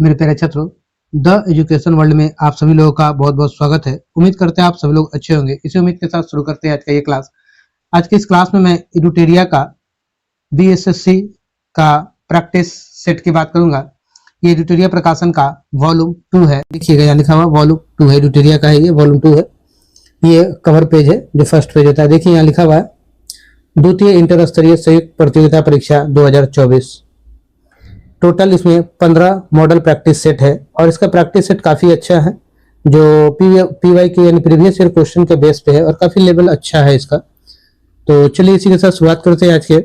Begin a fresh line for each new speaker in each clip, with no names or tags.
मेरे प्यारे छात्रों, द एजुकेशन वर्ल्ड में आप सभी लोगों का बहुत-बहुत स्वागत है। उम्मीद करते हैं आप सभी लोग अच्छे होंगे। इसी उम्मीद के साथ शुरू करते हैं आज का ये क्लास। आज की इस क्लास में मैं एडुटेरिया का बीएसएससी का प्रैक्टिस सेट की बात करूंगा। ये एडुटेरिया प्रकाशन का वॉल्यूम 2 है। देखिएगा यहाँ लिखा हुआ वॉल्यूम 2 है, एडुटेरिया का है, ये वॉल्यूम 2 है। ये कवर पेज है जो फर्स्ट पेज होता है। देखिए यहाँ लिखा हुआ है द्वितीय इंटर स्तरीय संयुक्त प्रतियोगिता परीक्षा 2024। टोटल इसमें 15 मॉडल प्रैक्टिस सेट है और इसका प्रैक्टिस सेट काफी अच्छा है, जो पीवाई के यानी प्रीवियस ईयर क्वेश्चन के बेस पे है और काफी लेवल अच्छा है इसका। तो चलिए इसी के साथ शुरुआत करते हैं आज के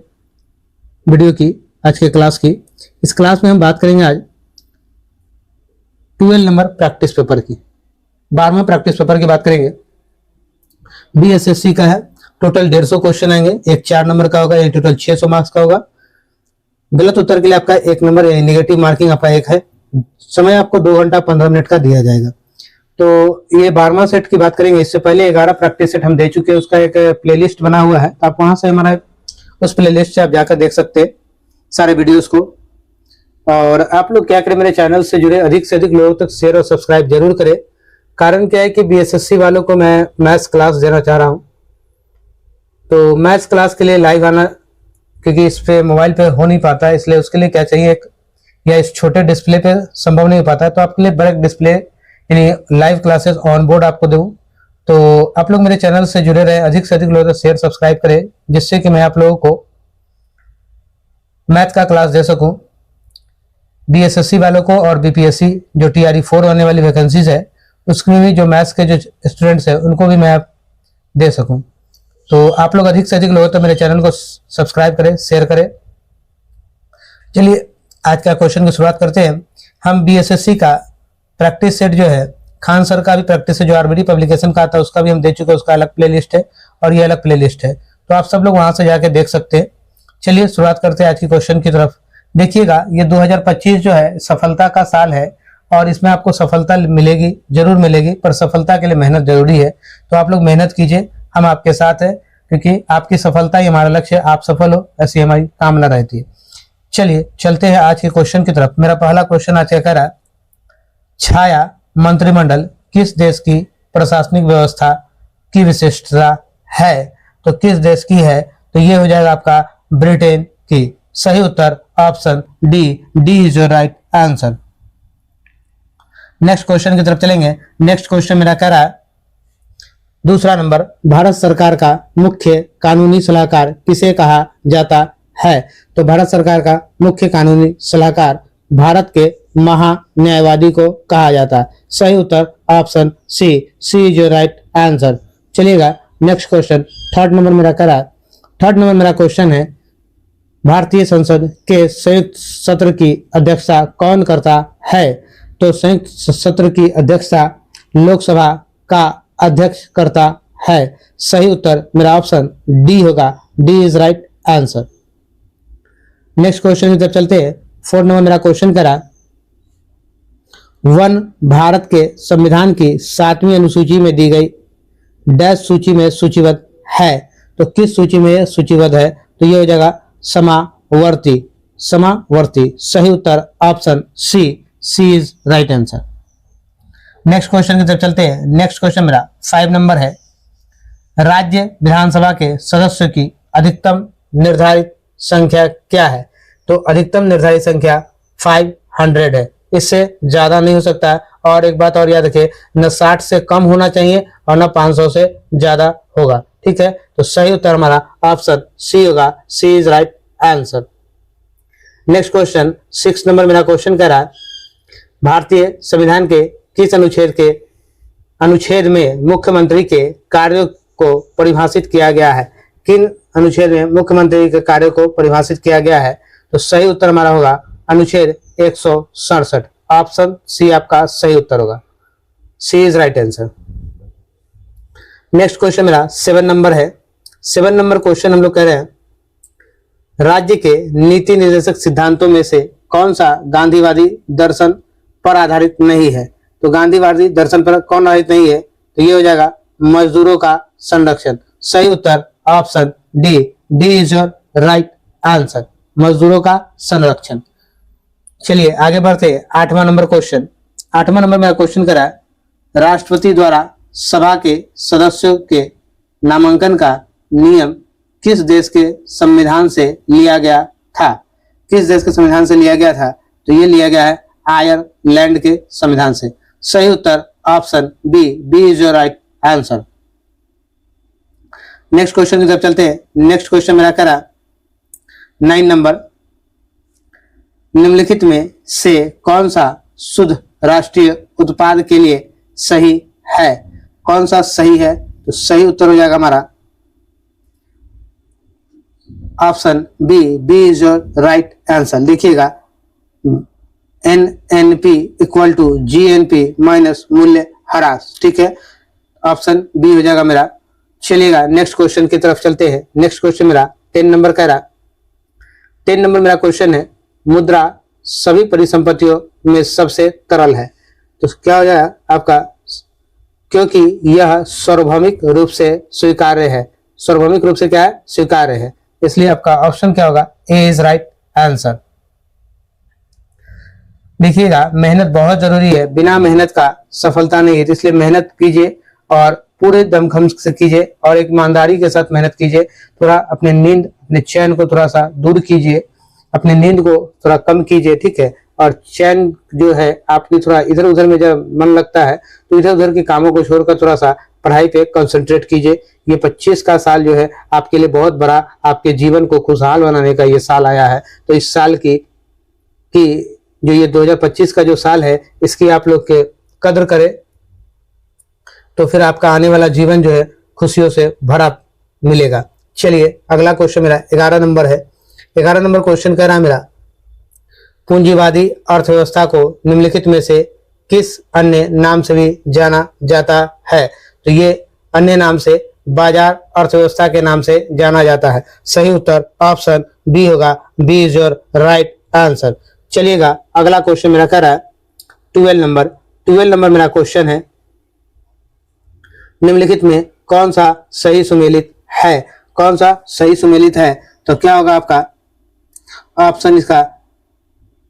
वीडियो की, आज के क्लास की। इस क्लास में हम बात करेंगे आज 12 नंबर प्रैक्टिस पेपर की, 12वां प्रैक्टिस पेपर की बात करेंगे। बीएसएससी का है, टोटल 150 क्वेश्चन आएंगे। एक 4 नंबर का होगा, एक टोटल 600 मार्क्स का होगा। गलत उत्तर के लिए आपका 1 नंबर यानी नेगेटिव मार्किंग आपका 1 है। समय आपको 2 घंटा 15 मिनट का दिया जाएगा। तो ये 12वां सेट की बात करेंगे। इससे पहले 11 प्रैक्टिस सेट हम दे चुके हैं, उसका एक प्लेलिस्ट बना हुआ है, तो आप वहां से हमारा उस प्लेलिस्ट से आप जाकर देख सकते हैं सारे वीडियोस को। और आप लोग क्या करें, मेरे चैनल से जुड़े अधिक से अधिक लोगों तक शेयर और सब्सक्राइब जरूर करें। कारण क्या है कि बीएसएससी वालों को मैं मैथ्स क्लास देना चाह रहा हूँ, तो मैथ्स क्लास के लिए लाइव आना, क्योंकि इस पे मोबाइल पे हो नहीं पाता है, इसलिए उसके लिए क्या चाहिए, एक या इस छोटे डिस्प्ले पे संभव नहीं हो पाता है, तो आपके लिए बड़ा डिस्प्ले यानी लाइव क्लासेस ऑन बोर्ड आपको दूं। तो आप लोग मेरे चैनल से जुड़े रहे, अधिक से अधिक लोगों को शेयर सब्सक्राइब करें, जिससे कि मैं आप लोगों को मैथ का क्लास दे सकूं, बीएसएससी वालों को और बीपीएससी जो टीआरई 4 होने वाली वैकेंसीज है उसमें भी जो मैथ्स के जो स्टूडेंट्स है उनको भी मैं दे सकूं। तो आप लोग अधिक से अधिक लोगों तो मेरे चैनल को सब्सक्राइब करें, शेयर करें। चलिए आज का क्वेश्चन की शुरुआत करते हैं। हम बीएसएससी का प्रैक्टिस सेट जो है, खान सर का भी प्रैक्टिस है जो आरबीडी पब्लिकेशन का आता है, उसका भी हम दे चुके हैं, उसका अलग प्लेलिस्ट है और ये अलग प्लेलिस्ट है, तो आप सब लोग वहां से जाके देख सकते हैं। चलिए शुरुआत करते हैं आज की क्वेश्चन की तरफ। देखिएगा ये 2025 जो है सफलता का साल है और इसमें आपको सफलता मिलेगी, जरूर मिलेगी, पर सफलता के लिए मेहनत जरूरी है। तो आप लोग मेहनत कीजिए, हम आपके साथ हैं, क्योंकि आपकी सफलता ही हमारा लक्ष्य है, आप सफल हो ऐसी हमारी कामना रहती है। चलिए चलते हैं आज के क्वेश्चन की तरफ। मेरा पहला क्वेश्चन आज क्या कह रहा है, छाया मंत्रिमंडल किस देश की प्रशासनिक व्यवस्था की विशिष्टता है? तो किस देश की है, तो ये हो जाएगा आपका ब्रिटेन की। सही उत्तर option D is your right answer. Next question की तरफ चलेंगे। नेक्स्ट क्वेश्चन मेरा कह रहा है, दूसरा नंबर, भारत सरकार का मुख्य कानूनी सलाहकार किसे कहा जाता है? तो भारत सरकार का मुख्य कानूनी सलाहकार भारत के महान्यायवादी को कहा जाता है। सही उत्तर option C is your right answer. चलिएगा नेक्स्ट क्वेश्चन, थर्ड नंबर मेरा कह रहा है। थर्ड नंबर मेरा क्वेश्चन है, भारतीय संसद के संयुक्त सत्र की अध्यक्षता कौन करता है? तो संयुक्त सत्र की अध्यक्षता लोकसभा का अध्यक्ष करता है। सही उत्तर मेरा ऑप्शन डी होगा, D is right answer. Next question की तरफ चलते हैं। 4 नंबर मेरा क्वेश्चन करा, वन भारत के संविधान की 7वीं अनुसूची में दी गई डैश सूची में सूचीबद्ध है? तो किस सूची में सूचीबद्ध है? तो ये हो जाएगा समावर्ती, समावर्ती। सही उत्तर option C is right answer. Next question की तरफ चलते हैं। नेक्स्ट क्वेश्चन मेरा 5 नंबर है, राज्य विधानसभा के सदस्यों की अधिकतम निर्धारित संख्या क्या है? तो अधिकतम निर्धारित संख्या 500 है, इससे ज्यादा नहीं हो सकता है। और एक बात और याद रखिए, न 60 से कम होना चाहिए और न 500 से ज्यादा होगा, ठीक है। तो सही उत्तर हमारा ऑप्शन सी होगा, C is right answer. Next question 6 number मेरा क्वेश्चन कह रहा है, भारतीय संविधान के किस अनुच्छेद में मुख्यमंत्री के कार्यों को परिभाषित किया गया है? किन अनुच्छेद में मुख्यमंत्री के कार्यों को परिभाषित किया गया है? तो सही उत्तर हमारा होगा अनुच्छेद 167। ऑप्शन सी आपका सही उत्तर होगा, C is right answer. Next question मेरा 7 नंबर है। 7 नंबर क्वेश्चन हम लोग कह रहे हैं, राज्य के नीति निर्देशक सिद्धांतों में से कौन सा गांधीवादी दर्शन पर आधारित नहीं है? तो गांधीवादी दर्शन पर कौन आधारित नहीं है? तो ये हो जाएगा मजदूरों का संरक्षण। सही उत्तर option D is your right answer, मजदूरों का संरक्षण। चलिए आगे बढ़ते हैं। 8वां नंबर क्वेश्चन। 8वां नंबर मेरा क्वेश्चन करा, राष्ट्रपति द्वारा सभा के सदस्यों के नामांकन का नियम किस देश के संविधान से लिया गया था? किस देश के संविधान से लिया गया था? तो ये लिया गया है आयरलैंड के संविधान से। सही उत्तर option B, B is your right answer. Next question की तरफ चलते हैं। नेक्स्ट क्वेश्चन मेरा करा 9 नंबर, निम्नलिखित में से कौन सा शुद्ध राष्ट्रीय उत्पाद के लिए सही है? कौन सा सही है? तो सही उत्तर हो जाएगा हमारा option B, B is your right answer. देखिएगा NNP equal to GNP minus मूल्य ह्रास, ठीक है, ऑप्शन बी हो जाएगा मेरा। चलिएगा नेक्स्ट क्वेश्चन की तरफ चलते हैं। नेक्स्ट क्वेश्चन मेरा 10 नंबर का रहा। 10 नंबर मेरा क्वेश्चन है, मुद्रा सभी परिसंपत्तियों में सबसे तरल है। तो क्या हो जाएगा आपका? क्योंकि यह सार्वभौमिक रूप से स्वीकार्य है। सार्वभौमिक रूप से क्या है? स्वीकार्य है, इसलिए आपका ऑप्शन क्या होगा? A is right answer. देखिएगा मेहनत बहुत जरूरी है, बिना मेहनत का सफलता नहीं है, इसलिए मेहनत कीजिए और पूरे दमखम से कीजिए और एक ईमानदारी के साथ मेहनत कीजिए। थोड़ा अपने नींद, अपने चैन को थोड़ा सा दूर कीजिए, अपने नींद को थोड़ा कम कीजिए, ठीक है। और चैन जो है आपकी थोड़ा इधर उधर में जब मन लगता है तो इधर उधर के कामों को छोड़कर थोड़ा सा पढ़ाई पे कंसंट्रेट कीजिए। ये 25 का साल जो है आपके लिए बहुत बड़ा, आपके जीवन को खुशहाल बनाने का ये साल आया है। तो इस साल की जो ये 2025 का जो साल है, इसकी आप लोग के कदर करें, तो फिर आपका आने वाला जीवन जो है खुशियों से भरा मिलेगा। चलिए अगला क्वेश्चन मेरा 11 नंबर है। 11 नंबर क्वेश्चन कह रहा है मेरा, पूंजीवादी अर्थव्यवस्था को निम्नलिखित में से किस अन्य नाम से भी जाना जाता है? तो ये अन्य नाम से बाजार अर्थव्यवस्था के नाम से जाना जाता है। सही उत्तर ऑप्शन बी होगा, B is your right answer. चलिएगा अगला क्वेश्चन मेरा कह रहा है 12 नंबर। 12 नंबर मेरा क्वेश्चन है, निम्नलिखित में कौन सा सही सुमेलित है? कौन सा सही सुमेलित है? तो क्या होगा आपका ऑप्शन? इसका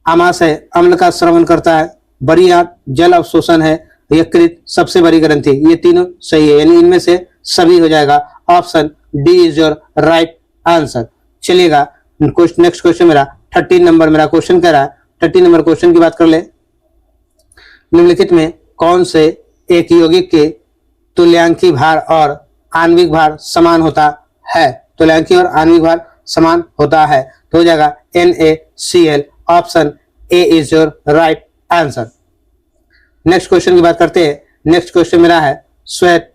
आमाशय अम्ल का श्रवण करता है, बड़ी आंत जल अवशोषण है, यकृत सबसे बड़ी ग्रंथि। ये तीनों सही है, यानी इनमें से सभी हो जाएगा। Option D is your right answer. चलिएगा नेक्स्ट क्वेश्चन मेरा 13 नंबर मेरा क्वेश्चन कह रहा है। 13 नंबर क्वेश्चन की बात कर ले, निम्नलिखित में कौन से एक यौगिक के तुल्यांकी भार और आणविक भार समान होता है? तुल्यांकी और आणविक भार समान होता है, तो हो जाएगा NaCl। Option A is your right answer. Next question की बात करते हैं। नेक्स्ट क्वेश्चन मेरा है, श्वेत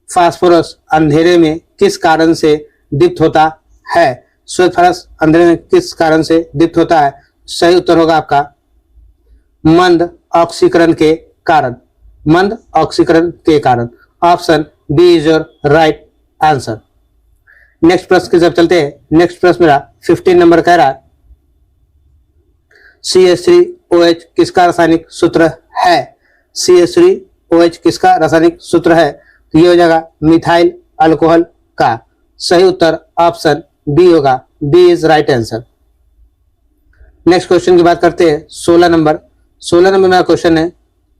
फास्फोरस अंधेरे में किस कारण से दीप्त होता है? श्वेत फास्फोरस अंधेरे में किस कारण से दीप्त होता है? सही उत्तर होगा आपका मंद ऑक्सीकरण के कारण। मंद ऑक्सीकरण के कारण, option B is your right answer. Next प्रश्न की तरफ चलते हैं। नेक्स्ट प्रश्न मेरा 15 नंबर कह रहा है, CH3OH किसका रासायनिक सूत्र है? CH3OH किसका रासायनिक सूत्र है? तो ये हो जाएगा मिथाइल अल्कोहल का। सही उत्तर ऑप्शन बी होगा, B is right answer. Next question की बात करते हैं 16 नंबर। 16 नंबर मेरा क्वेश्चन है,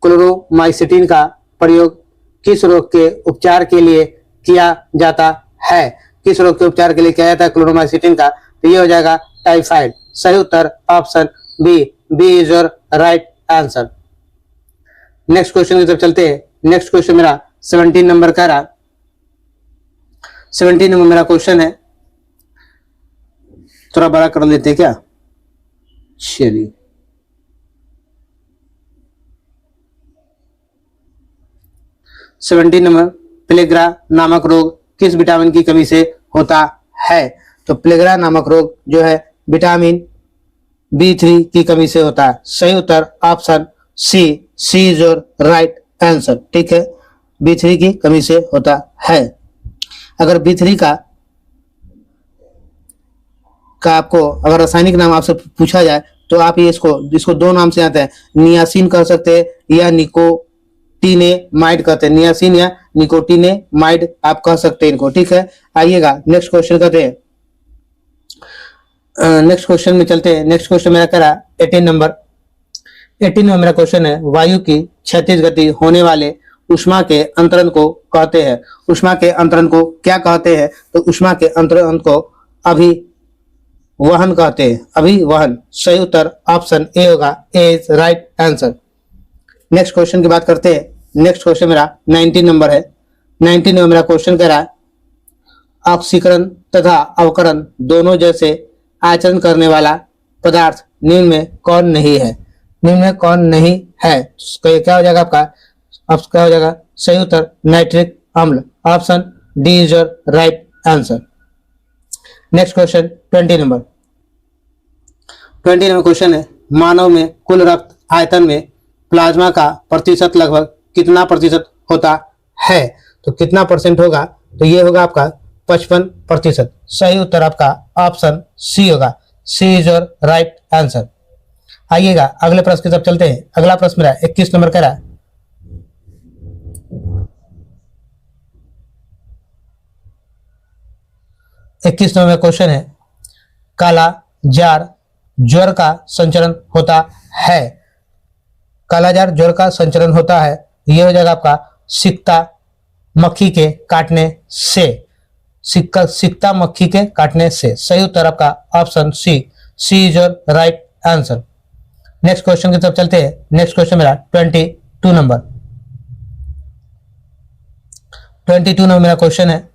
क्लोरोमाइसिटिन का प्रयोग किस रोग के उपचार के लिए किया जाता है? किस रोग के उपचार के लिए किया जाता है क्लोरोमाइसिटिन का? तो ये हो जाएगा टाइफाइड। सही उत्तर option B, B is your right answer. Next question की तरफ चलते हैं। नेक्स्ट क्वेश्चन मेरा 17 नंबर का रहा। 17 नंबर मेरा क्वेश्चन है, थोड़ा बड़ा कर लेते हैं क्या? चलिए 17 नंबर, प्लेग्रा नामक रोग किस विटामिन की कमी से होता है? तो प्लेग्रा नामक रोग जो है विटामिन B3 की कमी से होता है। सही उत्तर option C, C is your right answer. ठीक है, B3 की कमी से होता है। अगर B3 का आपको अगर रासायनिक नाम आपसे पूछा जाए तो आप ये इसको दो नाम से आते हैं, नियासिन कह सकते हैं या निकोटिनेमाइड कहते हैं। नियासिन या निकोटिनेमाइड आप कह सकते हैं इनको। ठीक है, आइएगा नेक्स्ट क्वेश्चन करते हैं। नेक्स्ट क्वेश्चन में चलते हैं। नेक्स्ट क्वेश्चन मेरा करा 18 नंबर। 18 में मेरा क्वेश्चन है, वायु की क्षैतिज गति होने वाले ऊष्मा के अंतरण को कहते हैं। ऊष्मा के अंतरण को क्या कहते हैं? तो ऊष्मा के अंतरण को अभिवहन कहते हैं। अभिवहन। सही उत्तर ऑप्शन ए होगा। A is right answer. Next question की बात करते हैं। नेक्स्ट क्वेश्चन मेरा 19 नंबर है। 19 में मेरा क्वेश्चन कह रहा है, ऑक्सीकरण तथा अवकरण दोनों जैसे आचरण करने वाला पदार्थ निम्न में कौन नहीं है? निम्न में कौन नहीं है? तो ये क्या हो जाएगा आपका? अब क्या हो जाएगा? सही उत्तर नाइट्रिक अम्ल। Option D is your right answer. Next question 20 number. 20 number question है, मानव में कुल रक्त आयतन में प्लाज्मा का प्रतिशत लगभग कितना प्रतिशत होता है? तो कितना परसेंट होगा? तो ये होगा आपका 55%। सही उत्तर आपका ऑप्शन सी होगा। C is your right answer. आइएगा अगले प्रश्न की तरफ चलते हैं। अगला प्रश्न मेरा 21 नंबर का रहा है। 21 नंबर क्वेश्चन है, काला जार ज्वर का संचरण होता है। काला जार ज्वर का संचरण होता है। यह हो जाएगा आपका सिकता मक्खी के काटने से। सिकता मक्खी के काटने से। सही उत्तर आपका option C. C is your right answer. Next question की तरफ चलते हैं। नेक्स्ट क्वेश्चन मेरा 22 नंबर। 22 नंबर मेरा क्वेश्चन है,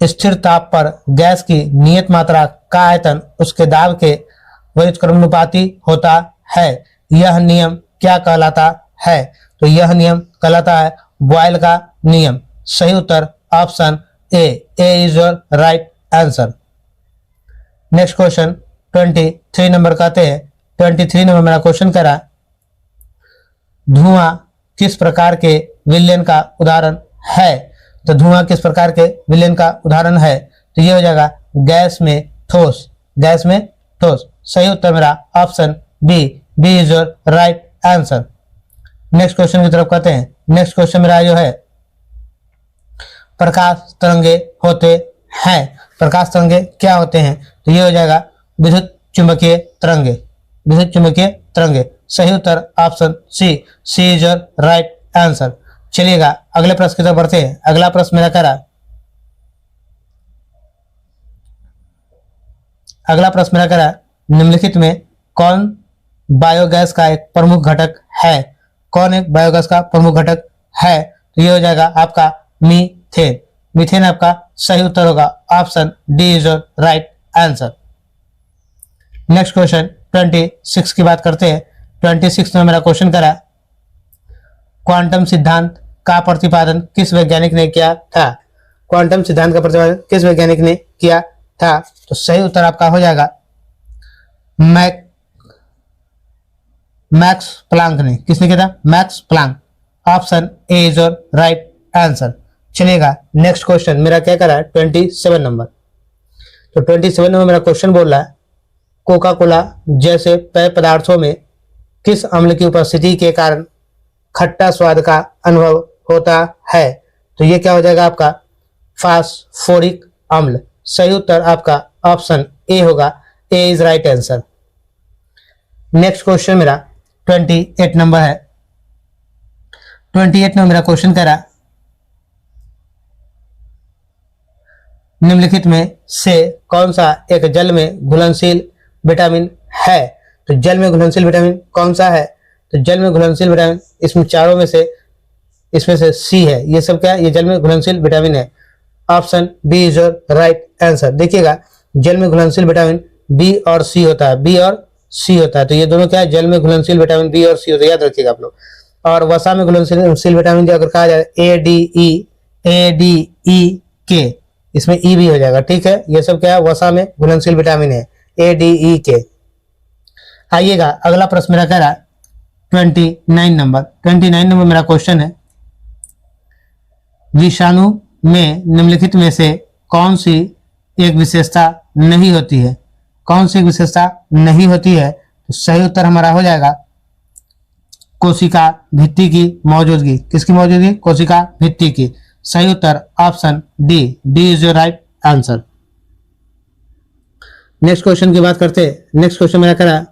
स्थिर ताप पर गैस की नियत मात्रा का आयतन उसके दाब के व्युत्क्रमानुपाती होता है। यह नियम क्या कहलाता है? तो यह नियम कहलाता है बॉयल का नियम। सही उत्तर option A. A is your right answer. Next question 23 number कहते हैं। 23 नंबर मेरा क्वेश्चन करा, धुआं किस प्रकार के विलयन का उदाहरण है? तो धुआं किस प्रकार के विलयन का उदाहरण है? तो ये हो जाएगा गैस में ठोस। गैस में ठोस। सही उत्तर मेरा option B. B is your right answer. Next question की तरफ कहते हैं। नेक्स्ट क्वेश्चन मेरा जो है, प्रकाश तरंगे होते हैं। प्रकाश तरंगे क्या होते हैं? तो ये हो जाएगा विद्युत चुंबकीय तरंगे। विद्युत चुंबकीय तरंगे। सही उत्तर option C. C is your right answer. चलिएगा अगले प्रश्न की तरफ बढ़ते हैं। अगला प्रश्न मेरा करा, अगला प्रश्न मेरा करा, निम्नलिखित में कौन बायोगैस का एक प्रमुख घटक है? कौन एक बायोगैस का प्रमुख घटक है? तो ये हो जाएगा आपका मीथेन। मीथेन आपका सही उत्तर होगा। Option D is your right answer. Next question 26 की बात करते हैं। 26 में मेरा क्वेश्चन करा, क्वांटम सिद्धांत का प्रतिपादन किस वैज्ञानिक ने किया था? क्वांटम सिद्धांत का प्रतिपादन किस वैज्ञानिक ने किया था? तो सही उत्तर आपका हो जाएगा मैक्स प्लांक ने। किसने किया था? Max Planck. Option A is your right answer. चलिएगा नेक्स्ट क्वेश्चन मेरा क्या करा है 27 नंबर। तो 27 नंबर मेरा क्वेश्चन बोल रहा है, कोका कोला जैसे पेय पदार्थों में किस अम्ल की उपस्थिति के कारण खट्टा स्वाद का अनुभव होता है? तो ये क्या हो जाएगा आपका? फास्फोरिक अम्ल। सही उत्तर आपका ऑप्शन ए होगा। A is right answer. Next question मेरा 28 नंबर है। 28 नंबर मेरा क्वेश्चन करा, निम्नलिखित में से कौन सा एक जल में घुलनशील विटामिन है? तो जल में घुलनशील विटामिन कौन सा है? तो जल में घुलनशील विटामिन इसमें चारों में से इसमें से सी है। ये सब क्या है? ये जल में घुलनशील विटामिन है। Option B is your right answer. देखिएगा जल में घुलनशील विटामिन बी और सी होता है। बी और सी होता है। तो ये दोनों क्या है? जल में घुलनशील विटामिन बी और सी होता है। याद रखिएगा आप लोग। और वसा में घुलनशील विटामिन जो अगर कहा जाए ADE इसमें ई भी हो जाएगा। ठीक है, ये सब क्या है? वसा में घुलनशील विटामिन है ADE। आइएगा अगला प्रश्न मेरा कह रहा है 29 नंबर। 29 नंबर मेरा क्वेश्चन है, विषाणु में निम्नलिखित में से कौन सी एक विशेषता नहीं होती है? कौन सी विशेषता नहीं होती है? तो सही उत्तर हमारा हो जाएगा कोशिका भित्ति की मौजूदगी। किसकी मौजूदगी? कोशिका भित्ति की। सही उत्तर option D, D is your right answer. Next question की बात करते हैं। नेक्स्ट क्वेश्चन मेरा करा,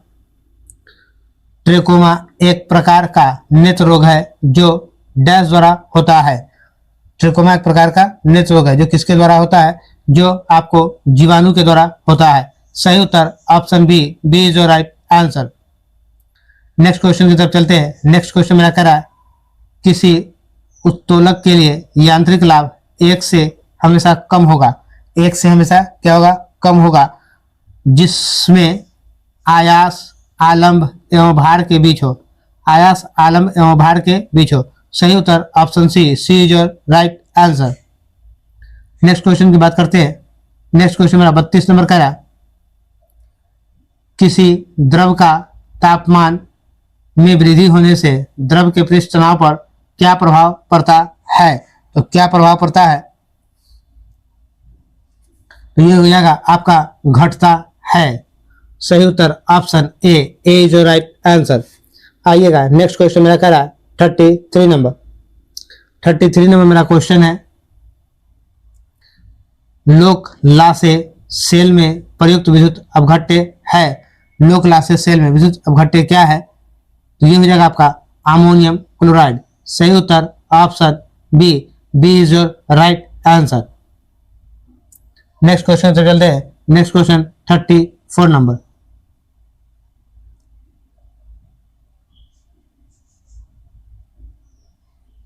ट्रेकोमा एक प्रकार का नेत्र रोग है जो डैश द्वारा होता है। ट्रेकोमा एक प्रकार का नेत्र रोग है जो किसके द्वारा होता है, जो आपको जीवाणु के द्वारा होता है। सही उत्तर option B, B is your right answer. Next question की तरफ चलते हैं। नेक्स्ट क्वेश्चन मेरा करा, किसी उत्तोलक के लिए यांत्रिक लाभ एक से हमेशा कम होगा। एक से हमेशा क्या होगा, कम होगा, जिसमें आयास, आलंब एवं भार के बीच हो। आयास, आलंब एवं भार के बीच हो। सही उत्तर option C, C is your right answer. Next question की बात करते हैं। नेक्स्ट क्वेश्चन मेरा 32 नंबर का है, किसी द्रव का तापमान में वृद्धि होने से द्रव के पृष्ठ तनाव पर क्या प्रभाव पड़ता है। तो क्या प्रभाव पड़ता है, तो ये हो जाएगा आपका घटता है। सही उत्तर option A, A is your right answer. आइएगा नेक्स्ट क्वेश्चन मेरा करा 33 नंबर। 33 नंबर मेरा क्वेश्चन है, लोक लासे सेल में प्रयुक्त विद्युत अपघट्य है। लोक लासे सेल में विद्युत अपघट्य क्या है, तो ये हो जाएगा आपका अमोनियम क्लोराइड। सही उत्तर option B, B is your right answer. Next question से चलते हैं। Next question 34 number.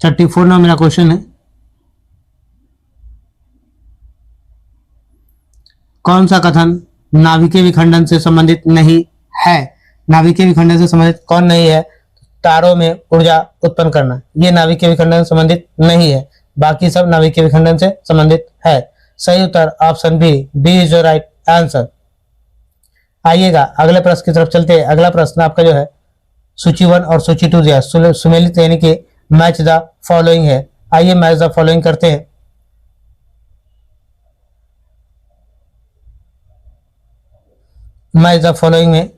34 नंबर मेरा क्वेश्चन है, कौन सा कथन नाभिकीय विखंडन से संबंधित नहीं है। नाभिकीय विखंडन से संबंधित कौन नहीं है, तारों में ऊर्जा उत्पन्न करना, ये नाभिकीय विखंडन से संबंधित नहीं है, बाकी सब नाभिकीय विखंडन से संबंधित है। सही उत्तर option B, B is your right answer. आइएगा अगले प्रश्न की तरफ चलते हैं। अगला प्रश्न आपका जो है सूची 1 और सूची 2 दिया, सुमेलित यानी कि मैच द फॉलोइंग है। आइए मैच द फॉलोइंग करते हैं। मैच द फॉलोइंग में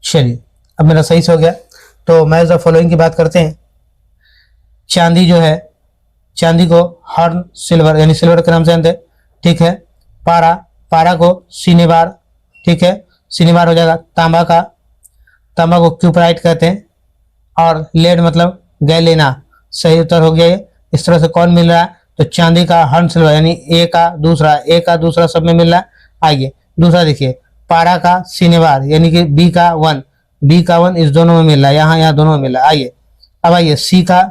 चलिए अब मेरा सही से हो गया। तो मैच द फॉलोइंग की बात करते हैं। चांदी जो है, चांदी को हॉर्न सिल्वर यानी सिल्वर के नाम से जानते हैं, ठीक है। पारा, पारा को सिनेबार, ठीक है, सिनेबार हो जाएगा। तांबा का, तांबा को क्यूपराइट कहते हैं। और लेड मतलब गैलेना। सही उत्तर हो गया ये। इस तरह से कौन मिल रहा है, तो चांदी का हॉर्न सिल्वर यानी ए का दूसरा सब में मिल रहा है। आइए दूसरा देखिए, पारा का सिनेबार यानी कि बी का वन इस दोनों में मिल रहा है, यहाँ दोनों में मिल रहा है। आइए अब आइए सी का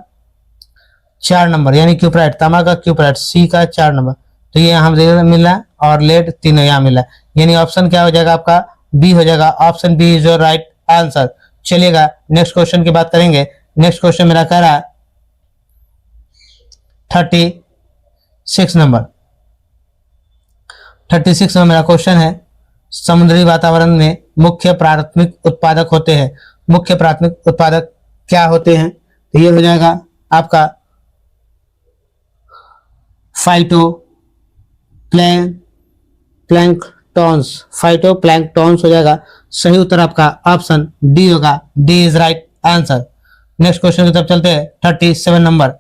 4 नंबर यानी क्यूपराइट, तांबा का क्यूपराइट, सी का 4 नंबर, तो ये यहाँ मिल रहा है। और लेड तीनों यहाँ मिल रहा है, यानी ऑप्शन क्या हो जाएगा आपका, बी हो जाएगा। Option B is your right answer. चलिएगा नेक्स्ट क्वेश्चन की बात करेंगे। नेक्स्ट क्वेश्चन मेरा कह रहा है 36 नंबर। 36 नंबर मेरा क्वेश्चन है, समुद्री वातावरण में मुख्य प्राथमिक उत्पादक होते हैं। मुख्य प्राथमिक उत्पादक क्या होते हैं, तो ये हो जाएगा आपका फाइटो प्लैंक्टॉन्स हो जाएगा। सही उत्तर आपका ऑप्शन डी होगा, D is right answer. Next question की तरफ चलते हैं। 37 नंबर,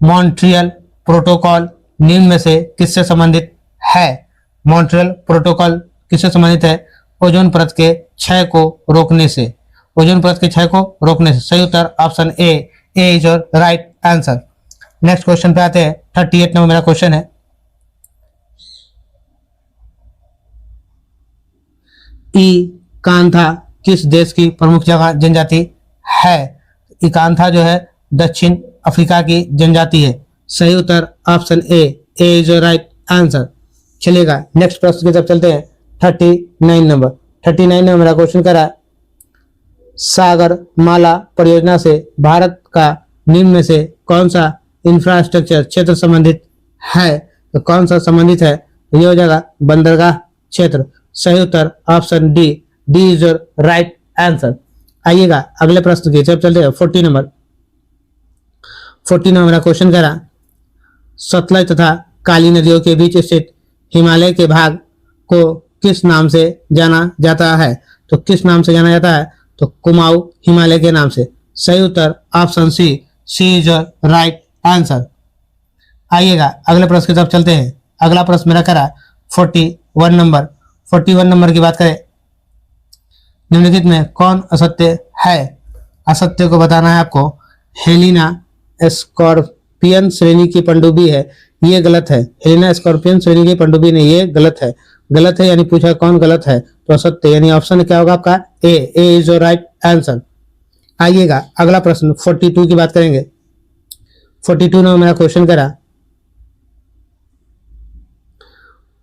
मॉन्ट्रियल प्रोटोकॉल निम्न में से किससे संबंधित है। मॉन्ट्रियल प्रोटोकॉल किससे संबंधित है, ओजोन परत के क्षय को रोकने से। ओजोन परत के क्षय को रोकने से। सही उत्तर option A, A is your right answer. Next question पे आते हैं। 38 नंबर मेरा क्वेश्चन है, इकांथा किस देश की प्रमुख जनजाति है। इकांथा जो है दक्षिण अफ्रीका की जनजाति है। सही उत्तर option A, A is your right answer. चलिएगा नेक्स्ट प्रश्न की तरफ चलते हैं। 39 नंबर। 39 नंबर मेरा क्वेश्चन करा, सागर माला परियोजना से भारत का निम्न में से कौन सा इंफ्रास्ट्रक्चर क्षेत्र संबंधित है। तो कौन सा संबंधित है, तो ये हो जाएगा बंदरगाह क्षेत्र। सही उत्तर option D, D is your right answer. आइएगा अगले प्रश्न की तरफ चलते हैं। 40 नंबर। 40 नंबर मेरा क्वेश्चन कह रहा, सतलज तथा काली नदियों के बीच स्थित हिमालय के भाग को किस नाम से जाना जाता है। तो किस नाम से जाना जाता है, तो कुमाऊं हिमालय के नाम से। सही उत्तर option C, C is your right answer. आइएगा अगले प्रश्न की तरफ चलते हैं। अगला प्रश्न मेरा करा 41 नंबर। 41 नंबर की बात करें, निम्नलिखित में कौन असत्य है? असत्य को बताना है आपको। हेलिना स्कॉर्पियन श्रेणी की पनडुब्बी है, ये गलत है। हेलिना स्कॉर्पियन श्रेणी की पनडुब्बी नहीं, ये गलत है। गलत है यानी पूछा कौन गलत है, तो असत्य यानी ऑप्शन क्या होगा आपका ए इज योर राइट आंसर। आइएगा अगला प्रश्न 42 की बात करेंगे। 42 में मेरा क्वेश्चन करा,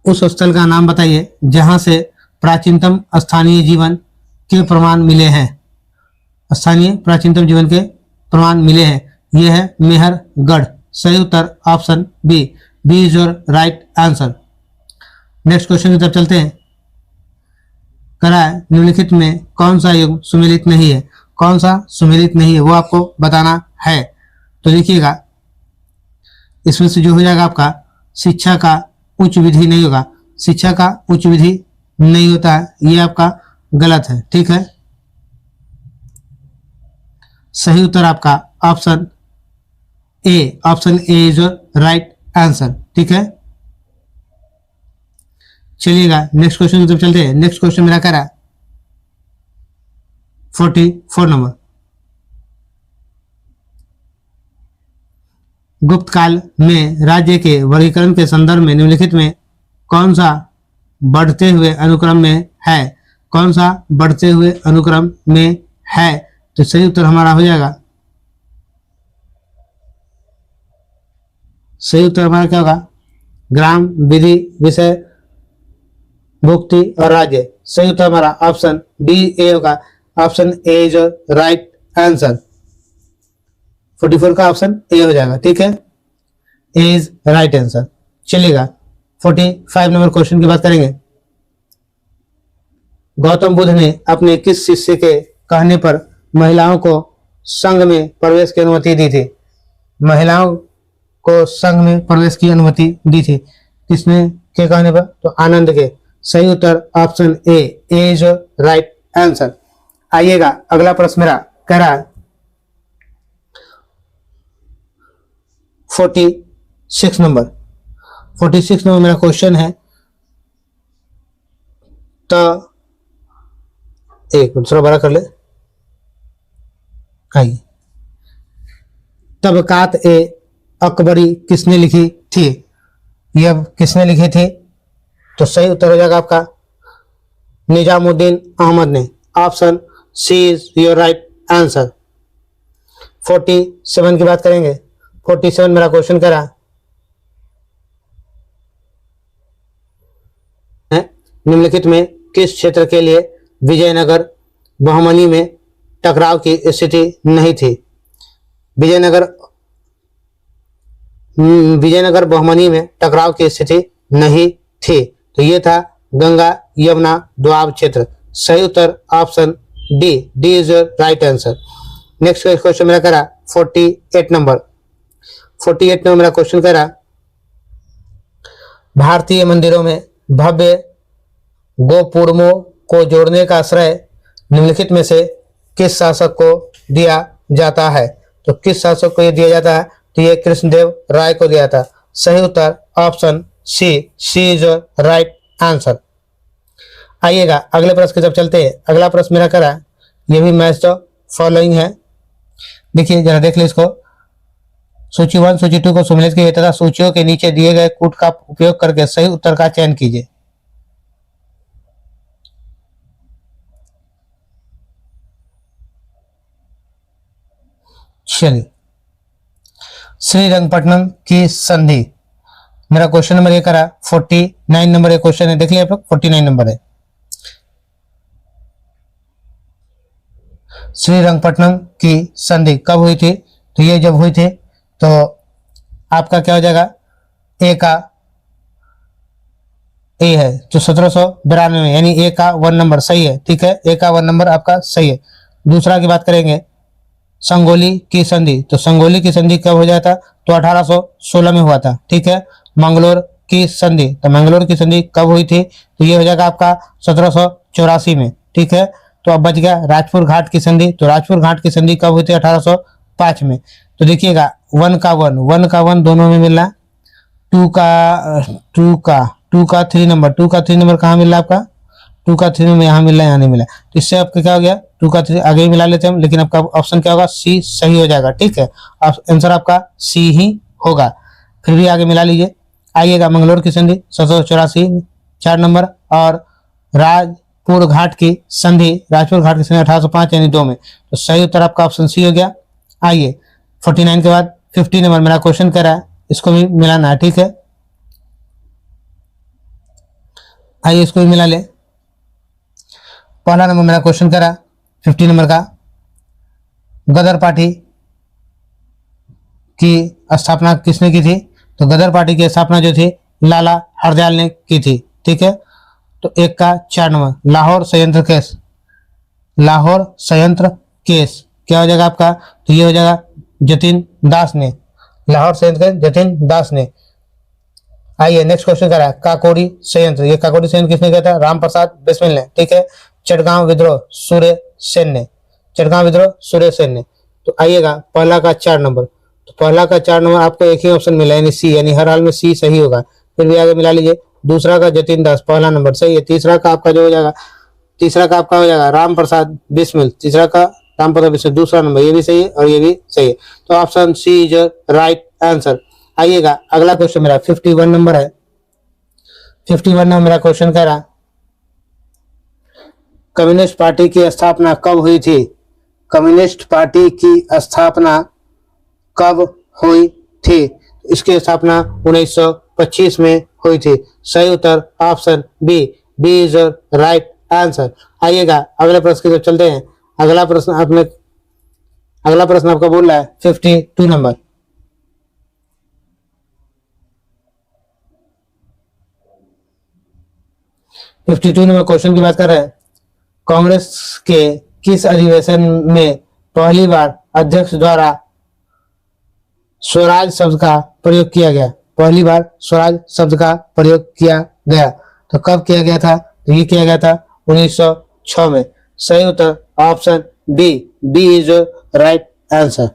उस स्थल का नाम बताइए जहां से प्राचीनतम स्थानीय जीवन के प्रमाण मिले हैं। स्थानीय प्राचीनतम जीवन के प्रमाण मिले हैं, यह है मेहरगढ़। सही उत्तर option B, B is your right answer. Next question की तरफ चलते हैं। करा है निम्नलिखित में कौन सा युग सुमेलित नहीं है? कौन सा सुमेलित नहीं है वो आपको बताना है। तो देखिएगा इसमें से जो हो जाएगा आपका शिक्षा का उच्च विधि नहीं होगा। शिक्षा का उच्च विधि नहीं होता है, ये आपका गलत है। ठीक है, सही उत्तर आपका option A, option A is your right answer. ठीक है, चलिएगा नेक्स्ट क्वेश्चन की तरफ चलते हैं। नेक्स्ट क्वेश्चन मेरा करा 44 नंबर। गुप्त काल में राज्य के वर्गीकरण के संदर्भ में निम्नलिखित में कौन सा बढ़ते हुए अनुक्रम में है? कौन सा बढ़ते हुए अनुक्रम में है? तो सही उत्तर हमारा हो जाएगा, सही उत्तर हमारा क्या होगा? ग्राम, विधि, विषय, भुक्ति और राज्य। सही उत्तर हमारा ऑप्शन डी ए होगा। Option A is right answer. 44 का ऑप्शन ए हो जाएगा। ठीक है, ए इज राइट आंसर। चलिएगा 45 नंबर क्वेश्चन की बात करेंगे। गौतम बुद्ध ने अपने किस शिष्य के कहने पर महिलाओं को संघ में प्रवेश की अनुमति दी थी? महिलाओं को संघ में प्रवेश की अनुमति दी थी किसने के कहने पर? तो आनंद के। सही उत्तर option A is right answer. आइएगा अगला प्रश्न मेरा कह रहा है 46 नंबर। 46 नंबर मेरा क्वेश्चन है, तो एक दूसरा बड़ा कर ले। आइए, तबकात ए अकबरी किसने लिखी थी? यह किसने लिखी थी? तो सही उत्तर हो जाएगा आपका निजामुद्दीन अहमद ने। Option C is your right answer. 47 की बात करेंगे। 47 मेरा क्वेश्चन करा है, निम्नलिखित में किस क्षेत्र के लिए विजयनगर बहमनी में टकराव की स्थिति नहीं थी? विजयनगर बहमनी में टकराव की स्थिति नहीं थी, तो ये था गंगा यमुना दोआब क्षेत्र। सही उत्तर option D, D is your right answer. Next question मेरा करा 48 नंबर। 48 नंबर मेरा क्वेश्चन करा, भारतीय मंदिरों में भव्य गोपुरमों को जोड़ने का श्रेय निम्नलिखित में से किस शासक को दिया जाता है? तो किस शासक को ये दिया जाता है? तो ये कृष्णदेव राय को दिया था। सही उत्तर option C, C is right answer. आइएगा अगले प्रश्न की तरफ चलते हैं। अगला प्रश्न मेरा करा, ये भी मैच द फॉलोइंग है। देखिए जरा देख लो इसको। सूची 1 सूची 2 को सम्मिलित कीजिए तथा सूचियों के नीचे दिए गए कूट का उपयोग करके सही उत्तर का चयन कीजिए। चलिए, श्रीरंगपट्टनम की संधि मेरा क्वेश्चन नंबर ये करा 49 नंबर ये क्वेश्चन है। देख लिया आप लोग, 49 नंबर है। श्रीरंगपट्टनम की संधि कब हुई थी? तो ये जब हुई थी तो आपका क्या हो जाएगा? ए का ए है तो 1792 में, यानी ए का 1 नंबर सही है। ठीक है, ए का 1 नंबर आपका सही है। दूसरा की बात करेंगे संगोली की संधि। तो संगोली की संधि कब हो जाता? तो 1816 में हुआ था। ठीक है, मंगलोर की संधि, तो मंगलोर की संधि कब हुई थी? तो ये हो जाएगा आपका 1784 में। ठीक है, तो अब बच गया राजपुर घाट की संधि। तो राजपुर घाट की संधि कब हुई थी? 1805 में। तो देखिएगा 1 का 1 दोनों में मिल रहा है। 2 का 3 नंबर कहाँ मिल रहा है आपका? 2 का 3 में यहाँ मिल रहा है, यहाँ नहीं मिला। तो इससे आपका क्या हो गया? 2 का 3 आगे ही मिला लेते हैं हम, लेकिन आपका ऑप्शन क्या होगा? सी सही हो जाएगा। ठीक है, आंसर आपका सी ही होगा। फिर भी आगे मिला लीजिए। आइएगा मंगलोर की संधि 1784 4 नंबर, और राजपुर घाट की संधि 1805 यानी 2 में। तो सही उत्तर आपका ऑप्शन सी हो गया। आइए 49 के बाद 50 नंबर मेरा क्वेश्चन कर रहा है, इसको भी मिलाना है। ठीक है, आइए इसको भी मिला ले। पहला नंबर मेरा क्वेश्चन करा 50 नंबर का, गदर पार्टी की स्थापना किसने की थी? तो गदर पार्टी की स्थापना जो थी लाला हरदयाल ने की थी। ठीक है, तो 1 का 4 नंबर लाहौर संयंत्र केस। लाहौर संयंत्र केस क्या हो जाएगा आपका? तो ये हो जाएगा जतिन दास ने, लाहौर संयंत्र जतिन दास ने। आइए नेक्स्ट क्वेश्चन करा काकोरी संयंत्र। ये काकोरी संयंत्र किसने किया था? राम प्रसाद बिस्मिल ने। ठीक है, चटगांव विद्रोह सूर्य सेन ने। चटगांव विद्रोह सूर्य सेन ने। तो आइएगा पहला का 4 नंबर। तो पहला का 4 नंबर आपको एक ही ऑप्शन मिला यानी सी, यानी हर हाल में सी सही होगा। फिर भी आगे मिला लीजिए। दूसरा का जतिन दास पहला नंबर सही है। तीसरा का आपका जो हो जाएगा, तीसरा का आपका हो जाएगा राम प्रसाद बिस्मिल। तीसरा का राम प्रसाद बिस्मिल दूसरा नंबर, ये भी सही है और ये भी सही है। तो option C is right answer. आइएगा अगला क्वेश्चन मेरा 51 नंबर है। 51 नंबर मेरा क्वेश्चन कह रहा कम्युनिस्ट पार्टी की स्थापना कब हुई थी? कम्युनिस्ट पार्टी की स्थापना कब हुई थी? इसकी स्थापना 1925 में हुई थी। सही उत्तर option B, B is right answer. आइएगा अगले प्रश्न की तरफ चलते हैं। अगला प्रश्न आपका बोल रहा है 52 नंबर। 52 नंबर क्वेश्चन की बात कर रहे हैं। कांग्रेस के किस अधिवेशन में पहली बार अध्यक्ष द्वारा स्वराज शब्द का प्रयोग किया गया? पहली बार स्वराज शब्द का प्रयोग किया गया तो कब किया गया था? तो ये किया गया था 1906 में। सही उत्तर option B, B is right answer.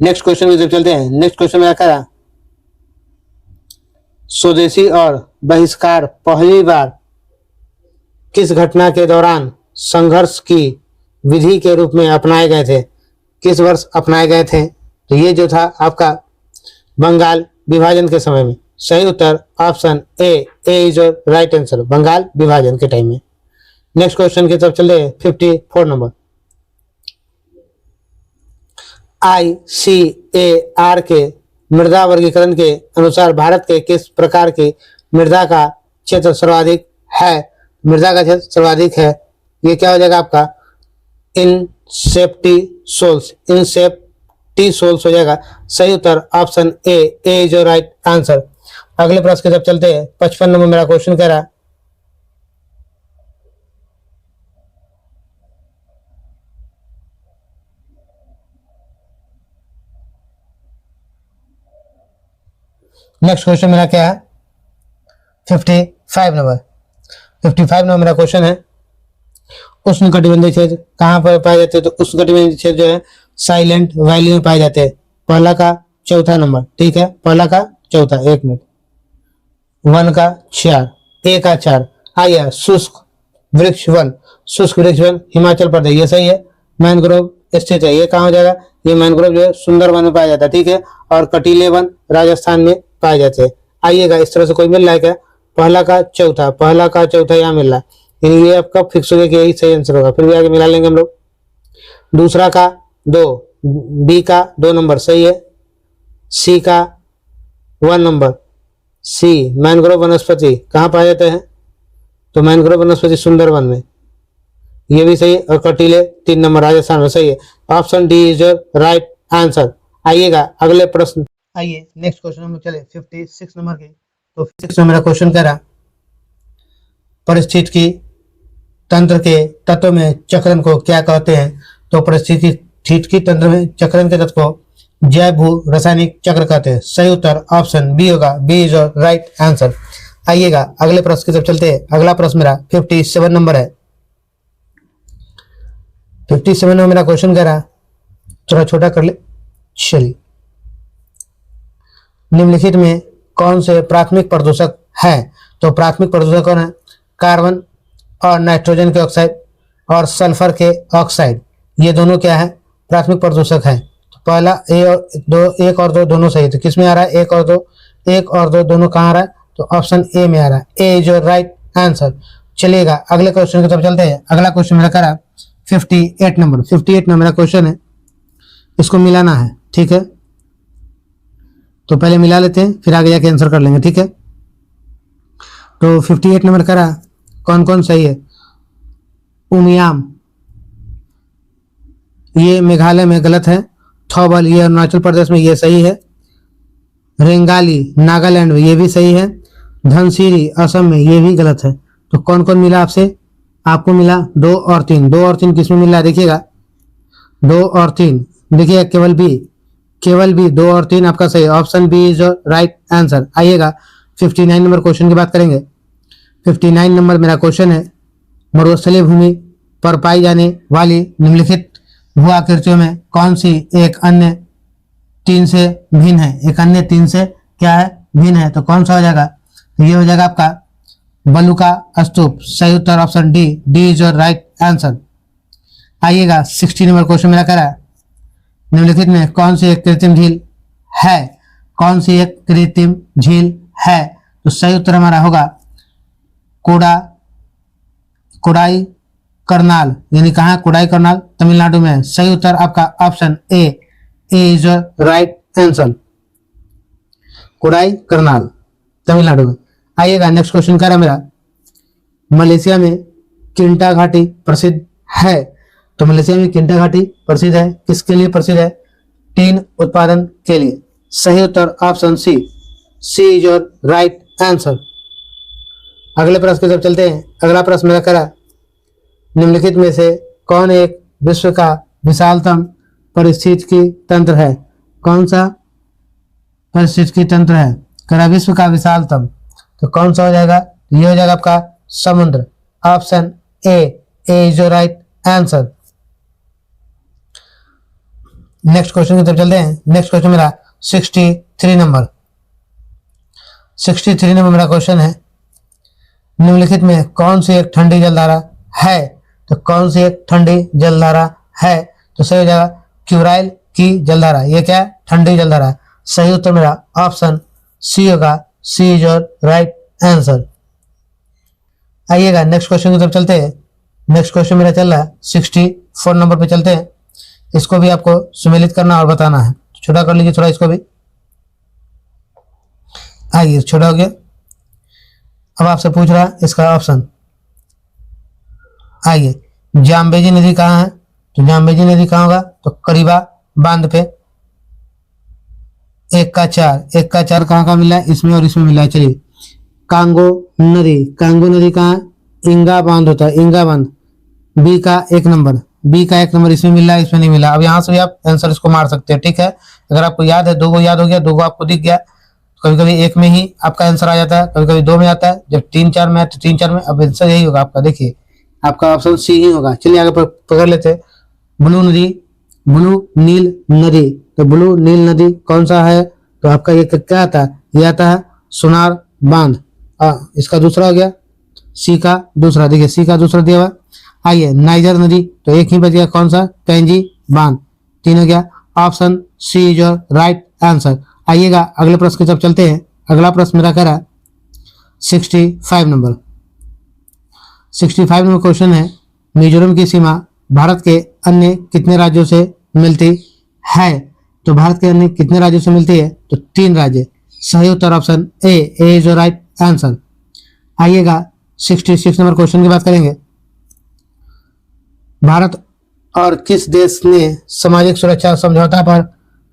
Next question की तरफ चलते हैं। नेक्स्ट क्वेश्चन में क्या? स्वदेशी और बहिष्कार पहली बार किस घटना के दौरान संघर्ष की विधि के रूप में अपनाए गए थे? किस वर्ष अपनाए गए थे? तो ये जो था आपका बंगाल विभाजन के समय में। सही उत्तर option A, A is right answer, Bengal विभाजन के टाइम में। नेक्स्ट क्वेश्चन की तरफ चले 54 नंबर। ICAR के मृदा वर्गीकरण के अनुसार भारत के किस प्रकार की मृदा का क्षेत्र सर्वाधिक है? मृदा का क्षेत्र सर्वाधिक है, ये क्या हो जाएगा आपका? इनसेप्टी सोल्स, इनसेप्टी सोल्स हो जाएगा। सही उत्तर option A, A is right answer. अगले प्रश्न की तरफ चलते हैं। 55 नंबर मेरा क्वेश्चन कह रहा है नेक्स्ट क्वेश्चन मेरा क्या है 55 नंबर। 55 नंबर मेरा क्वेश्चन है उष्णकटिबंधीय क्षेत्र कहाँ पर पाए जाते हैं? तो उष्णकटिबंधीय क्षेत्र जो है साइलेंट वैली में पाए जाते हैं। पहला का 4था नंबर। ठीक है, पहला का 4था, 1 मिनट। 1 का 4, ए का 4। आइए शुष्क वृक्ष वन, शुष्क वृक्ष वन हिमाचल प्रदेश, ये सही है। मैनग्रोव स्थित है, ये कहाँ हो जाएगा? ये मैनग्रोव जो है सुंदरवन में पाया जाता है। ठीक है, और कटीले वन राजस्थान में पाए जाते हैं। आइएगा इस तरह से कोई मिल रहा है क्या? पहला का 4था, पहला का 4था यहाँ मिल रहा है, ये आपका फिक्स हो गया कि यही सही आंसर होगा। फिर भी आगे मिला लेंगे हम लोग। दूसरा का 2, बी का 2 नंबर सही है। सी का 1 नंबर, सी मैनग्रोव वनस्पति कहाँ पाए जाते हैं? तो मैनग्रोव वनस्पति सुंदरवन में, ये भी सही है। और कटीले 3 नंबर राजस्थान में, सही है। Option D is right answer. आइएगा अगले प्रश्न। आइए नेक्स्ट क्वेश्चन हम लोग चले 56 नंबर के। तो 56 नंबर का क्वेश्चन कह रहा परिस्थितिकी तंत्र के तत्व में चक्रण को क्या कहते हैं? तो परिस्थितिकी तंत्र में चक्रण के तत्व को जैव भू रासायनिक चक्र कहते हैं। सही उत्तर ऑप्शन बी होगा, बी इज राइट आंसर। आइएगा अगले प्रश्न की तरफ चलते हैं। अगला प्रश्न मेरा 57 नंबर है। 57 नंबर मेरा क्वेश्चन कह रहा, थोड़ा छोटा कर ले। चलिए, निम्नलिखित में कौन से प्राथमिक प्रदूषक है? तो प्राथमिक प्रदूषक कौन है? कार्बन और नाइट्रोजन के ऑक्साइड और सल्फर के ऑक्साइड, ये दोनों क्या है? प्राथमिक प्रदूषक है। तो पहला एक और दो दोनों सही। तो किस में आ रहा है? एक और दो दोनों कहाँ आ रहा है? तो ऑप्शन ए में आ रहा है। ए इज योर राइट आंसर। चलिएगा अगले क्वेश्चन की तरफ चलते हैं। अगला क्वेश्चन मेरा करा 58 नंबर। 58 नंबर का क्वेश्चन है, इसको मिलाना है, ठीक है? तो पहले मिला लेते हैं, फिर आगे जाके आंसर कर लेंगे, ठीक है? तो 58 नंबर करा, कौन कौन सही है? उमियाम, ये मेघालय में गलत है। थौबल, ये अरुणाचल प्रदेश में, ये सही है। रेंगाली नागालैंड में, ये भी सही है। धनसिरी असम में, ये भी गलत है। तो कौन कौन मिला आपसे? आपको मिला 2 और 3। 2 और 3 किसमें मिल रहा है? देखिएगा 2 और 3, देखिएगा केवल बी 2 और 3 आपका सही है। Option B is right answer. आइएगा 59 नंबर क्वेश्चन की बात करेंगे। 59 नंबर मेरा क्वेश्चन है, मरुस्थलीय भूमि पर पाई जाने वाली निम्नलिखित भू आकृतियों में कौन सी एक अन्य 3 से भिन्न है? एक अन्य 3 से क्या है? भिन्न है। तो कौन सा हो जाएगा? तो ये हो जाएगा आपका बलुका स्तूप। सही उत्तर option D is your right answer. आइएगा 60 नंबर क्वेश्चन मेरा करा, निम्नलिखित में कौन सी एक कृत्रिम झील है? कौन सी एक कृत्रिम झील है? तो सही उत्तर हमारा होगा कोडाई करनाल, यानी कहाँ? कोडाई करनाल तमिलनाडु में। सही उत्तर आपका option A is right answer, Kodai Karnal Tamil Nadu में। आइएगा नेक्स्ट क्वेश्चन कह रहा मेरा, मलेशिया में किंटा घाटी प्रसिद्ध है। तो मलेशिया में किंटा घाटी प्रसिद्ध है, किसके लिए प्रसिद्ध है? टीन उत्पादन के लिए। सही उत्तर option C is your right answer. अगले प्रश्न की तरफ चलते हैं। अगला प्रश्न मेरा करा, निम्नलिखित में से कौन एक विश्व का विशालतम पारिस्थितिकी तंत्र है? कौन सा पारिस्थितिकी तंत्र है? करा विश्व का विशालतम, तो कौन सा हो जाएगा? ये हो जाएगा आपका समुद्र। Option A is your right answer. Next question की तरफ चलते हैं। नेक्स्ट क्वेश्चन मेरा 63 नंबर। 63 नंबर मेरा क्वेश्चन है, निम्नलिखित में कौन सी एक ठंडी जलधारा है? तो कौन सी एक ठंडी जलधारा है? तो सही हो जाएगा क्यूराइल की जलधारा। ये क्या है? ठंडी जलधारा। सही उत्तर मेरा ऑप्शन सी होगा। C is your right answer. आइएगा नेक्स्ट क्वेश्चन की तरफ चलते हैं। नेक्स्ट क्वेश्चन मेरा चल रहा है 64 नंबर पे चलते हैं। इसको भी आपको सुमेलित करना और बताना है। छोटा कर लीजिए थोड़ा इसको भी। आइए, छोटा हो गया। अब आपसे पूछ रहा है इसका ऑप्शन। आइए, जाम्बेजी नदी कहाँ है? तो जाम्बेजी नदी कहाँ होगा? तो करीबा बांध पे। 1 का 4 कहाँ का मिला है? इसमें और इसमें मिला है। चलिए, कांगो नदी कहाँ है? इंगा बांध होता है, इंगा बांध। बी का 1 नंबर इसमें मिला है, इसमें नहीं मिला। अब यहाँ से भी आप आंसर इसको मार सकते हैं, ठीक है? अगर आपको याद है, 2 को याद हो गया, 2 को आपको दिख गया, कभी कभी 1 में ही आपका आंसर आ जाता है, कभी कभी 2 में आता है। जब 3 4 में है तो 3 4 में। अब आंसर यही होगा आपका। देखिए, आपका ऑप्शन सी ही होगा। चलिए आगे पकड़ लेते हैं। ब्लू नील नदी। तो ब्लू नील नदी कौन सा है? तो आपका ये क्या आता है? ये आता है सुनार बांध। इसका दूसरा हो गया सी का दूसरा। देखिए, सी का दूसरा दिया हुआ। आइए, नाइजर नदी, तो एक ही बच गया, कौन सा? पेंजी बांध। 3 हो गया। Option C is your right answer. आइएगा अगले प्रश्न की तरफ चलते हैं। अगला प्रश्न मेरा करा 65 नंबर। 65 नंबर क्वेश्चन है, मिजोरम की सीमा भारत के अन्य कितने राज्यों से मिलती है? तो भारत के अन्य कितने राज्यों से मिलती है? तो 3 राज्य। सही उत्तर option A is your right answer. आइएगा 66 नंबर क्वेश्चन की बात करेंगे। भारत और किस देश ने सामाजिक सुरक्षा समझौता पर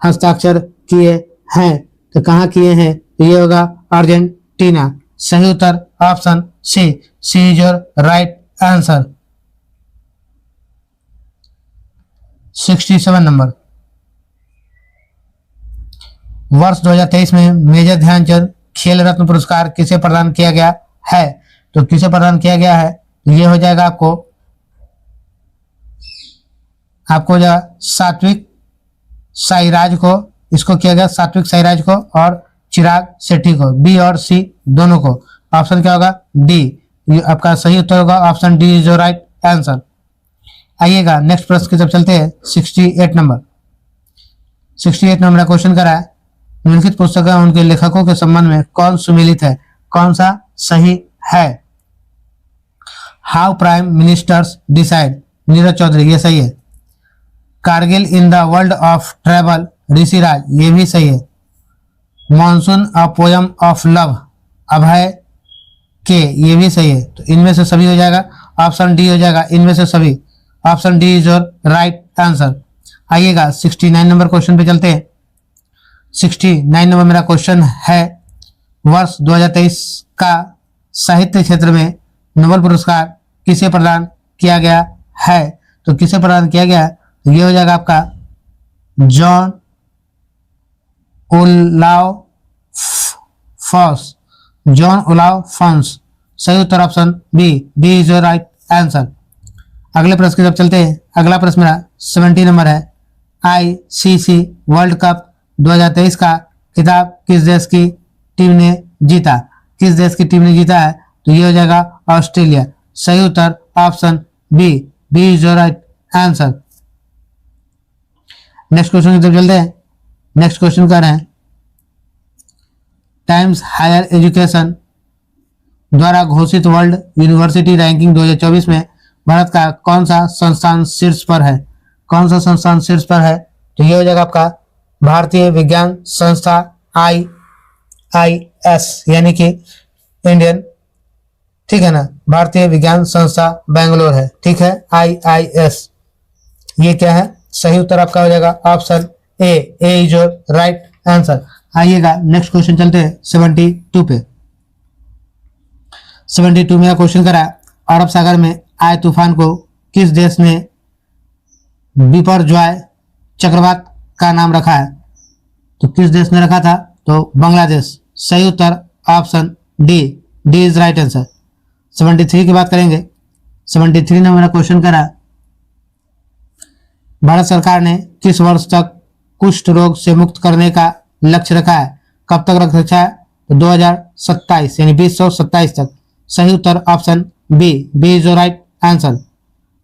हस्ताक्षर किए हैं? तो कहाँ किए हैं? तो ये होगा अर्जेंटीना। सही उत्तर option C is your right answer. 67 number, वर्ष 2023 में मेजर ध्यानचंद खेल रत्न पुरस्कार किसे प्रदान किया गया है? तो किसे प्रदान किया गया है? ये हो जाएगा आपको जो सात्विक साईराज को, इसको किया गया सात्विक साईराज को और चिराग शेट्टी को, बी और सी दोनों को। ऑप्शन क्या होगा? डी। ये आपका सही उत्तर होगा, option D is your right answer. आइएगा नेक्स्ट प्रश्न की तरफ चलते हैं। 68 नंबर का क्वेश्चन करा है, निम्नलिखित पुस्तक उनके लेखकों के संबंध में कौन सुमेलित है? कौन सा सही है? How prime ministers decide, Neeraj Chaudhary, ये सही है। Kargil in the world of travel, Rishiraj, ये भी सही है। Monsoon a poem of love, Abhay K, ये भी सही है। तो इनमें से सभी हो जाएगा, ऑप्शन डी हो जाएगा इनमें से सभी, option D is your right answer. आइएगा 69 नंबर क्वेश्चन पे चलते हैं। 69 नंबर मेरा क्वेश्चन है, वर्ष 2023 का साहित्य क्षेत्र में नोबेल पुरस्कार किसे प्रदान किया गया है? तो किसे प्रदान किया गया है? तो ये हो जाएगा आपका Jon Olav Fosse, Jon Olav Fosse, सही उत्तर option B, B is your right answer. अगले प्रश्न की तरफ चलते हैं। अगला प्रश्न मेरा 70 नंबर है, आईसीसी वर्ल्ड कप 2023 का खिताब किस देश की टीम ने जीता? किस देश की टीम ने जीता है? तो ये हो जाएगा ऑस्ट्रेलिया, सही उत्तर option B, B is your right answer. Next question की तरफ चलते हैं। नेक्स्ट क्वेश्चन कर रहे हैं, टाइम्स हायर एजुकेशन द्वारा घोषित वर्ल्ड यूनिवर्सिटी रैंकिंग 2024 में भारत का कौन सा संस्थान शीर्ष पर है? कौन सा संस्थान शीर्ष पर है? तो ये हो जाएगा आपका भारतीय विज्ञान संस्था IIS, यानी कि इंडियन, ठीक है ना, भारतीय विज्ञान संस्था बेंगलोर है, ठीक है, IIS। ये क्या है? सही उत्तर आपका हो जाएगा option A, A is your right answer. आइएगा नेक्स्ट क्वेश्चन चलते हैं 72 पे। 72 में क्वेश्चन करा, अरब सागर में आए तूफान को किस देश ने बिपरजॉय चक्रवात का नाम रखा है? तो किस देश ने रखा था? तो बांग्लादेश, सही उत्तर option D, D is right answer. 73 की बात करेंगे। 73 ने मेरा क्वेश्चन करा, भारत सरकार ने किस वर्ष तक कुष्ठ रोग से मुक्त करने का लक्ष्य रखा है? कब तक रखा है? तो 2027 यानी 2027 तक, सही उत्तर option B, B is your right answer.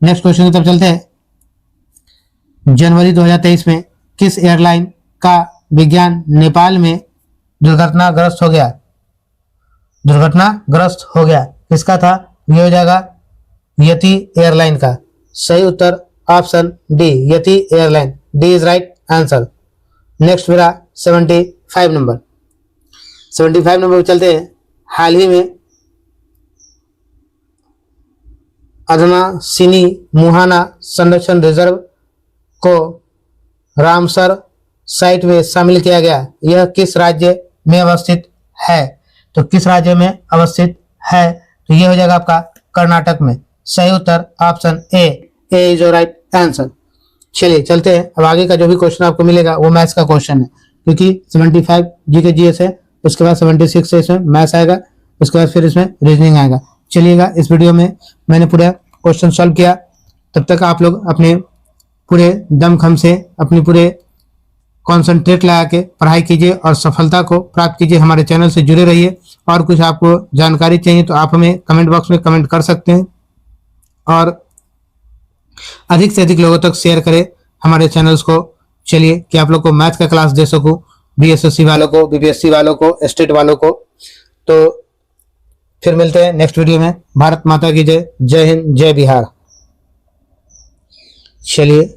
Next question की तरफ चलते हैं। जनवरी 2023 में किस एयरलाइन का विज्ञान नेपाल में दुर्घटनाग्रस्त हो गया? दुर्घटनाग्रस्त हो गया, किसका था? ये हो जाएगा यति एयरलाइन का, सही उत्तर option D, Yeti airline, D is right answer. Next मेरा 75 नंबर। 75 नंबर पर चलते हैं। हाल ही में अधनासिनी मुहाना संरक्षण रिजर्व को रामसर साइट में शामिल किया गया, यह किस राज्य में अवस्थित है? तो किस राज्य में अवस्थित है? तो यह हो जाएगा आपका कर्नाटक में, सही उत्तर option A, A is your right answer. चलिए चलते हैं। अब आगे का जो भी क्वेश्चन आपको मिलेगा वो मैथ्स का क्वेश्चन है, क्योंकि 75 जीके जीएस है, उसके बाद 76 से इसमें मैथ्स आएगा, उसके बाद फिर इसमें रीजनिंग आएगा। चलिएगा, इस वीडियो में मैंने पूरा क्वेश्चन सॉल्व किया, तब तक आप लोग अपने पूरे दमखम से, अपनी पूरे कॉन्सेंट्रेट लगा के पढ़ाई कीजिए और सफलता को प्राप्त कीजिए। हमारे चैनल से जुड़े रहिए, और कुछ आपको जानकारी चाहिए तो आप हमें कमेंट बॉक्स में कमेंट कर सकते हैं, और अधिक से अधिक लोगों तक शेयर करें हमारे चैनल्स को। चलिए कि आप लोग को मैथ का क्लास दे सकूं, बीएसएससी वालों को, बीपीएससी वालों को, स्टेट वालों को। तो फिर मिलते हैं नेक्स्ट वीडियो में। भारत माता की जय, जय हिंद, जय बिहार। चलिए।